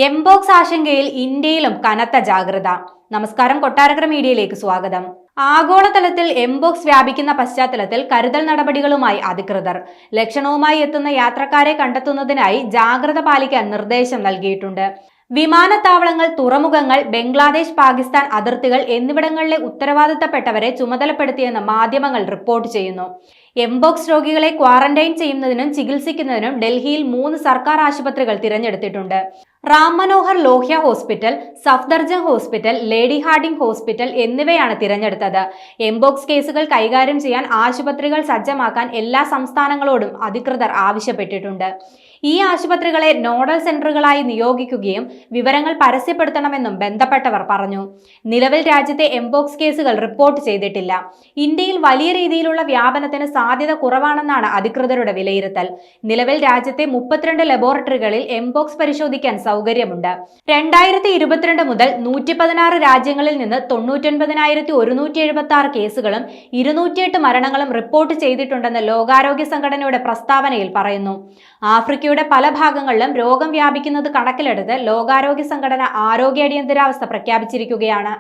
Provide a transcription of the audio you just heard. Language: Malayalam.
എംബോക്സ് ആശങ്കയിൽ ഇന്ത്യയിലും കനത്ത ജാഗ്രത. നമസ്കാരം, കൊട്ടാരക്കര മീഡിയയിലേക്ക് സ്വാഗതം. ആഗോളതലത്തിൽ എംബോക്സ് വ്യാപിക്കുന്ന പശ്ചാത്തലത്തിൽ കരുതൽ നടപടികളുമായി അധികൃതർ. ലക്ഷണവുമായി എത്തുന്ന യാത്രക്കാരെ കണ്ടെത്തുന്നതിനായി ജാഗ്രത പാലിക്കാൻ നിർദ്ദേശം നൽകിയിട്ടുണ്ട്. വിമാനത്താവളങ്ങൾ, തുറമുഖങ്ങൾ, ബംഗ്ലാദേശ്, പാകിസ്ഥാൻ അതിർത്തികൾ എന്നിവിടങ്ങളിലെ ഉത്തരവാദിത്തപ്പെട്ടവരെ ചുമതലപ്പെടുത്തിയെന്ന് മാധ്യമങ്ങൾ റിപ്പോർട്ട് ചെയ്യുന്നു. എംബോക്സ് രോഗികളെ ക്വാറന്റൈൻ ചെയ്യുന്നതിനും ചികിത്സിക്കുന്നതിനും ഡൽഹിയിൽ 3 സർക്കാർ ആശുപത്രികൾ തിരഞ്ഞെടുത്തിട്ടുണ്ട്. Ram Manohar Lohia hospital, Safdarjung hospital, Lady Hardinge hospital എന്നിവയാണ് തിരഞ്ഞെടുത്തത്. എംബോക്സ് കേസുകൾ കൈകാര്യം ചെയ്യാൻ ആശുപത്രികൾ സജ്ജമാക്കാൻ എല്ലാ സംസ്ഥാനങ്ങളോടും അധികൃതർ ആവശ്യപ്പെട്ടിട്ടുണ്ട്. ഈ ആശുപത്രികളെ നോഡൽ സെന്ററുകളായി നിയോഗിക്കുകയും വിവരങ്ങൾ പരസ്യപ്പെടുത്തണമെന്നും ബന്ധപ്പെട്ടവർ പറഞ്ഞു. നിലവിൽ രാജ്യത്തെ എംബോക്സ് കേസുകൾ റിപ്പോർട്ട് ചെയ്തിട്ടില്ല. ഇന്ത്യയിൽ വലിയ രീതിയിലുള്ള വ്യാപനത്തിന് സാധ്യത കുറവാണെന്നാണ് അധികൃതരുടെ വിലയിരുത്തൽ. നിലവിൽ രാജ്യത്തെ 32 ലബോറട്ടറികളിൽ എംബോക്സ് പരിശോധിക്കാൻ സൗകര്യമുണ്ട്. 2022 മുതൽ 116 രാജ്യങ്ങളിൽ നിന്ന് 99,176 കേസുകളും 208 മരണങ്ങളും റിപ്പോർട്ട് ചെയ്തിട്ടുണ്ടെന്ന് ലോകാരോഗ്യ സംഘടനയുടെ പ്രസ്താവനയിൽ പറയുന്നു. ആഫ്രിക്കയുടെ പല ഭാഗങ്ങളിലും രോഗം വ്യാപിക്കുന്നത് കണക്കിലെടുത്ത് ലോകാരോഗ്യ സംഘടന ആരോഗ്യ അടിയന്തരാവസ്ഥ പ്രഖ്യാപിച്ചിരിക്കുകയാണ്.